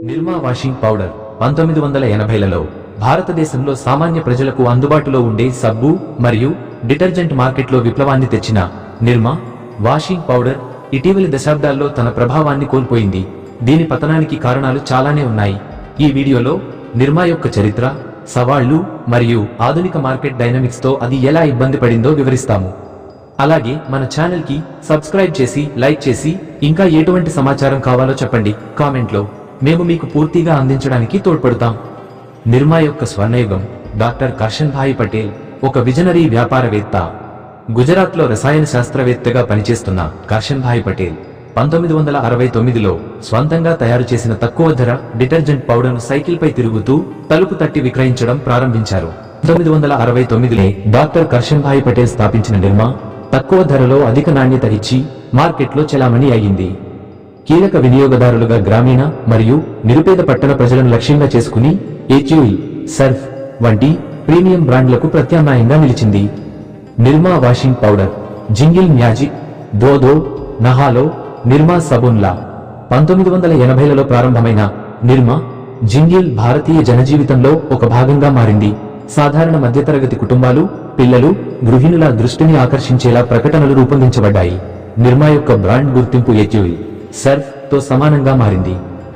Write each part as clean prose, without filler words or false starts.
నిర్మా washing powder 1980లలో భారతదేశంలో సామాన్య ప్రజలకు అందుబాటులో ఉండే సబ్బు మరియు డిటర్జెంట్ మార్కెట్లో విప్లవాన్ని తెచ్చిన నిర్మా వాషింగ్ పౌడర్ ఇటీవలి దశాబ్దాల్లో తన ప్రభావాన్ని కోల్పోయింది. దీని పతనానికి కారణాలు చాలానే ఉన్నాయి. ఈ వీడియోలో నిర్మా యొక్క చరిత్ర, సవాళ్లు మరియు ఆధునిక మార్కెట్ డైనమిక్స్ తో అది ఎలా ఇబ్బంది పడిందో వివరిస్తాము. అలాగే మన ఛానల్ కి సబ్స్క్రైబ్ చేసి లైక్ చేసి ఇంకా ఎటువంటి సమాచారం కావాలో చెప్పండి కామెంట్లో. మేము మీకు పూర్తిగా అందించడానికి తోడ్పడతాం. నిర్మా యొక్క స్వర్ణయుగం. డాక్టర్ కర్షన్ భాయ్ పటేల్ ఒక విజనరీ వ్యాపారవేత్త. గుజరాత్లో రసాయన శాస్త్రవేత్తగా పనిచేస్తున్న కర్షన్ భాయ్ పటేల్ 1969లో స్వంతంగా తయారు చేసిన తక్కువ ధర డిటర్జెంట్ పౌడర్ను సైకిల్పై తిరుగుతూ తలుపు తట్టి విక్రయించడం ప్రారంభించారు. 1969లో డాక్టర్ కర్షన్ భాయ్ పటేల్ స్థాపించిన నిర్మా తక్కువ ధరలో అధిక నాణ్యత ఇచ్చి మార్కెట్లో చెలామణి అయ్యింది. కీలక వినియోగదారులుగా గ్రామీణ మరియు నిరుపేద పట్టణ ప్రజలను లక్ష్యంగా చేసుకుని HUL, సర్ఫ్ వంటి ప్రీమియం బ్రాండ్లకు ప్రత్యామ్నాయంగా నిలిచింది. నిర్మా వాషింగ్ పౌడర్, జింగిల్ మ్యాజిక్, దోదో, నహాలో, నిర్మా సబూన్లా. 1980లలో ప్రారంభమైన నిర్మా జింగిల్ భారతీయ జనజీవితంలో ఒక భాగంగా మారింది. సాధారణ మధ్యతరగతి కుటుంబాలు, పిల్లలు, గృహిణుల దృష్టిని ఆకర్షించేలా ప్రకటనలు రూపొందించబడ్డాయి. నిర్మా యొక్క బ్రాండ్ గుర్తింపు HUL, సర్ఫ్ తో సమానంగా మారింది.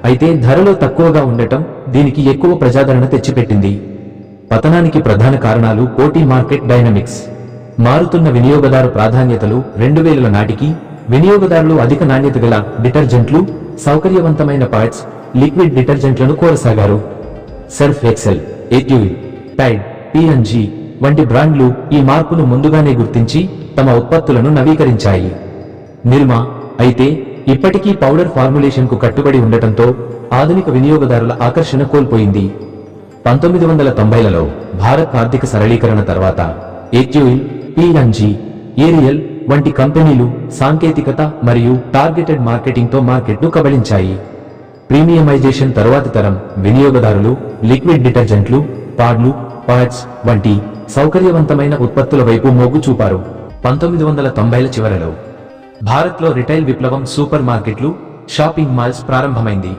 అయితే ధరలో తక్కువగా ఉండటం దీనికి ఎక్కువ ప్రజాదరణ తెచ్చిపెట్టింది. పతనానికి ప్రధాన కారణాలు పోటీ మార్కెట్ డైనమిక్స్. మారుతున్న వినియోగదారు ప్రాధాన్యతలు. 2000ల నాటికి వినియోగదారులు అధిక నాణ్యత గల డిటర్జెంట్లు, సౌకర్యవంతమైన పార్ట్స్, లిక్విడ్ డిటర్జెంట్లను కోరసాగారు. Surf Excel, HUL, Tide, P&G వంటి బ్రాండ్లు ఈ మార్పును ముందుగానే గుర్తించి తమ ఉత్పత్తులను నవీకరించాయి. నిర్మా అయితే ఇప్పటికీ పౌడర్ ఫార్ములేషన్ కు కట్టుబడి ఉండటంతో ఆధునిక వినియోగదారుల ఆకర్షణ కోల్పోయింది. 1990లలో భారత్ ఆర్థిక సరళీకరణ తర్వాత HUL, P&G, ఏరియల్ వంటి కంపెనీలు సాంకేతికత మరియు టార్గెటెడ్ మార్కెటింగ్ తో మార్కెట్ను కబళించాయి. ప్రీమియమైజేషన్ తరువాతి తరం వినియోగదారులు లిక్విడ్ డిటర్జెంట్లు, పాడ్లు, పాడ్స్ వంటి సౌకర్యవంతమైన ఉత్పత్తుల వైపు మొగ్గు చూపారు. 1990ల చివరలో భారత్లో రిటైల్ విప్లవం. సూపర్ మార్కెట్లు, షాపింగ్ మాల్స్ ప్రారంభమైంది.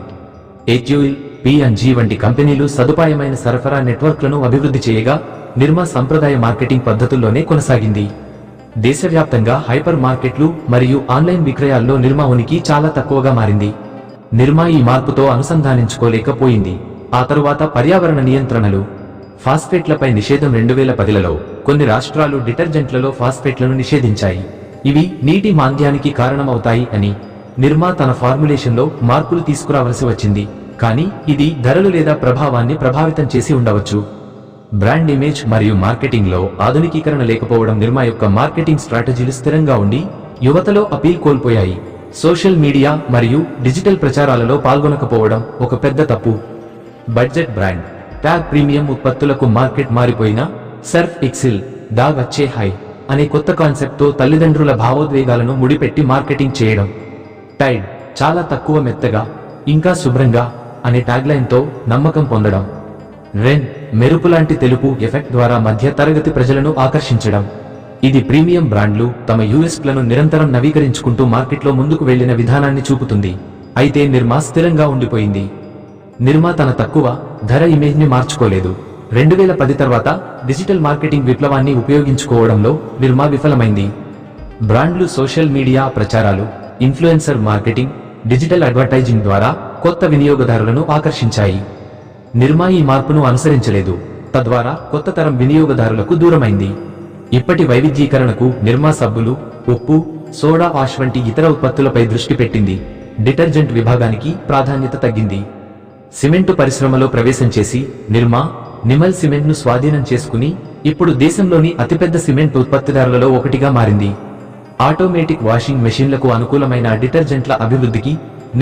HUL, P&G వంటి కంపెనీలు సదుపాయమైన సరఫరా నెట్వర్క్లను అభివృద్ధి చేయగా నిర్మా సంప్రదాయ మార్కెటింగ్ పద్ధతుల్లోనే కొనసాగింది. దేశవ్యాప్తంగా హైపర్ మార్కెట్లు మరియు ఆన్లైన్ విక్రయాల్లో నిర్మా ఉనికి చాలా తక్కువగా మారింది. నిర్మా ఈ మార్పుతో అనుసంధానించుకోలేకపోయింది. ఆ తరువాత పర్యావరణ నియంత్రణలు. ఫాస్ఫేట్లపై నిషేధం. 2010లలో కొన్ని రాష్ట్రాలు డిటర్జెంట్లలో ఫాస్ఫేట్లను నిషేధించాయి. ఇవి నీటి మాంద్యానికి కారణమవుతాయి అని నిర్మా తన ఫార్ములేషన్లో మార్పులు తీసుకురావలసి వచ్చింది. కానీ ఇది ధరలు లేదా ప్రభావాన్ని ప్రభావితం చేసి ఉండవచ్చు. బ్రాండ్ ఇమేజ్ మరియు మార్కెటింగ్లో ఆధునికీకరణ లేకపోవడం. నిర్మా యొక్క మార్కెటింగ్ స్ట్రాటజీలు స్థిరంగా ఉండి యువతలో అపీల్ కోల్పోయాయి. సోషల్ మీడియా మరియు డిజిటల్ ప్రచారాలలో పాల్గొనకపోవడం ఒక పెద్ద తప్పు. Budget brand tag. ప్రీమియం ఉత్పత్తులకు మార్కెట్ మారిపోయిన సర్ఫ్ ఎక్సెల్, డాగ్ అచ్చే హై అనే కొత్త కాన్సెప్ట్తో తల్లిదండ్రుల భావోద్వేగాలను ముడిపెట్టి మార్కెటింగ్ చేయడం. టైడ్, చాలా తక్కువ, మెత్తగా, ఇంకా శుభ్రంగా అనే ట్యాగ్లైన్తో నమ్మకం పొందడం. రెన్, మెరుపులాంటి తెలుపు ఎఫెక్ట్ ద్వారా మధ్య తరగతి ప్రజలను ఆకర్షించడం. ఇది ప్రీమియం బ్రాండ్లు తమ USPలను నిరంతరం నవీకరించుకుంటూ మార్కెట్లో ముందుకు వెళ్లిన విధానాన్ని చూపుతుంది. అయితే నిర్మా స్థిరంగా ఉండిపోయింది. నిర్మా తన తక్కువ ధర ఇమేజ్ని మార్చుకోలేదు. 2010 తర్వాత డిజిటల్ మార్కెటింగ్ విప్లవాన్ని ఉపయోగించుకోవడంలో నిర్మా విఫలమైంది. బ్రాండ్లు సోషల్ మీడియా ప్రచారాలు, ఇన్ఫ్లుయెన్సర్ మార్కెటింగ్, డిజిటల్ అడ్వర్టైజింగ్ ద్వారా కొత్త వినియోగదారులను ఆకర్షించాయి. నిర్మా ఈ మార్పును అనుసరించలేదు, తద్వారా కొత్త తరం వినియోగదారులకు దూరమైంది. ఇప్పటి వైవిధ్యీకరణకు నిర్మా సబ్బులు, ఉప్పు, సోడా ఆష్ వంటి ఇతర ఉత్పత్తులపై దృష్టి పెట్టింది. డిటర్జెంట్ విభాగానికి ప్రాధాన్యత తగ్గింది. సిమెంటు పరిశ్రమలో ప్రవేశం చేసి నిర్మా నిమల్ సిమెంట్ను స్వాధీనం చేసుకుని ఇప్పుడు దేశంలోని అతిపెద్ద సిమెంట్ ఉత్పత్తిదారులలో ఒకటిగా మారింది. ఆటోమేటిక్ వాషింగ్ మెషిన్లకు అనుకూలమైన డిటర్జెంట్ల అభివృద్ధికి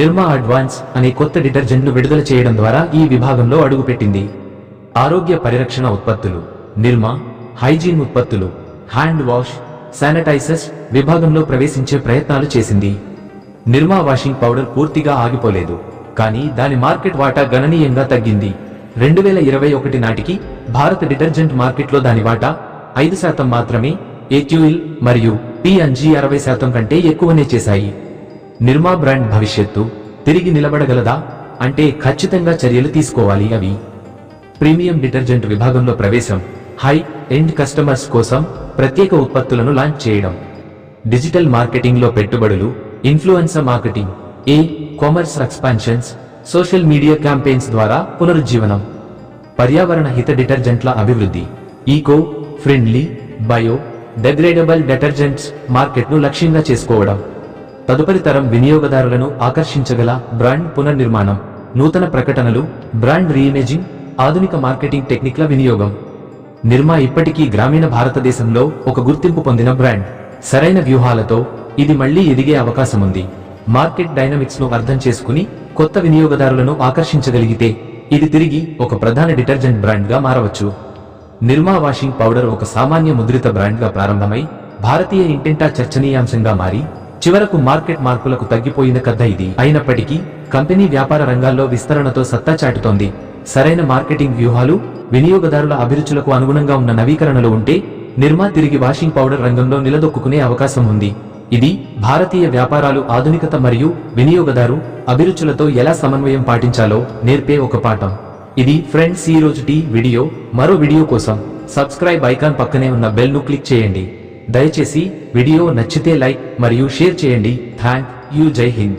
నిర్మా అడ్వాన్స్ అనే కొత్త డిటర్జెంట్ను విడుదల చేయడం ద్వారా ఈ విభాగంలో అడుగుపెట్టింది. ఆరోగ్య పరిరక్షణ ఉత్పత్తులు. నిర్మా హైజీన్ ఉత్పత్తులు, హ్యాండ్ వాష్, శానిటైజర్స్ విభాగంలో ప్రవేశించే ప్రయత్నాలు చేసింది. నిర్మా వాషింగ్ పౌడర్ పూర్తిగా ఆగిపోలేదు, కానీ దాని మార్కెట్ వాటా గణనీయంగా తగ్గింది. 2021 నాటికి భారత డిటర్జెంట్ మార్కెట్లో దాని వాటా 5% మాత్రమే. HUL మరియు P&G 60% కంటే ఎక్కువనే చేశాయి. నిర్మా బ్రాండ్ భవిష్యత్తు తిరిగి నిలబడగలదా? అంటే ఖచ్చితంగా చర్యలు తీసుకోవాలి. అవి ప్రీమియం డిటర్జెంట్ విభాగంలో ప్రవేశం, హై ఎండ్ కస్టమర్స్ కోసం ప్రత్యేక ఉత్పత్తులను లాంచ్ చేయడం, డిజిటల్ మార్కెటింగ్ లో పెట్టుబడులు, influencer marketing, commerce expansions, social media campaigns ద్వారా పునరుజ్జీవనం, పర్యావరణ హిత డిటర్జెంట్ల అభివృద్ధి, ఈకో ఫ్రెండ్లీ బయో డెగ్రేడబుల్ డిటర్జెంట్స్ మార్కెట్ను లక్ష్యంగా చేసుకోవడం, తదుపరి తరం వినియోగదారులను ఆకర్షించగల బ్రాండ్ పునర్నిర్మాణం, నూతన ప్రకటనలు, బ్రాండ్ రీఇమేజింగ్, ఆధునిక మార్కెటింగ్ టెక్నిక్ల వినియోగం. నిర్మా ఇప్పటికీ గ్రామీణ భారతదేశంలో ఒక గుర్తింపు పొందిన బ్రాండ్. సరైన వ్యూహాలతో ఇది మళ్లీ ఎదిగే అవకాశముంది. మార్కెట్ డైనమిక్స్ ను అర్థం చేసుకుని కొత్త వినియోగదారులను ఆకర్షించగలిగితే ఇది తిరిగి ఒక ప్రధాన డిటర్జెంట్ బ్రాండ్ గా మారవచ్చు. నిర్మా వాషింగ్ పౌడర్ ఒక సామాన్య ముద్రిత బ్రాండ్ గా ప్రారంభమై భారతీయ ఇంటింటా చర్చనీయాంశంగా మారి చివరకు మార్కెట్ మార్పులకు తగ్గిపోయిన కథ ఇది. అయినప్పటికీ కంపెనీ వ్యాపార రంగాల్లో విస్తరణతో సత్తా చాటుతోంది. సరైన మార్కెటింగ్ వ్యూహాలు, వినియోగదారుల అభిరుచులకు అనుగుణంగా ఉన్న నవీకరణలు ఉంటే నిర్మా తిరిగి వాషింగ్ పౌడర్ రంగంలో నిలదొక్కునే అవకాశం ఉంది. ఇది భారతీయ వ్యాపారాలు ఆధునికత మరియు వినియోగదారు అభిరుచులతో ఎలా సమన్వయం పాటించాలో నేర్పే ఒక పాఠం. ఇది ఫ్రెండ్స్ ఈ రోజుటి వీడియో. మరో వీడియో కోసం సబ్స్క్రైబ్ ఐకాన్ పక్కనే ఉన్న బెల్ ను క్లిక్ చేయండి. దయచేసి వీడియో నచ్చితే లైక్ మరియు షేర్ చేయండి. Thank you. జై హింద్.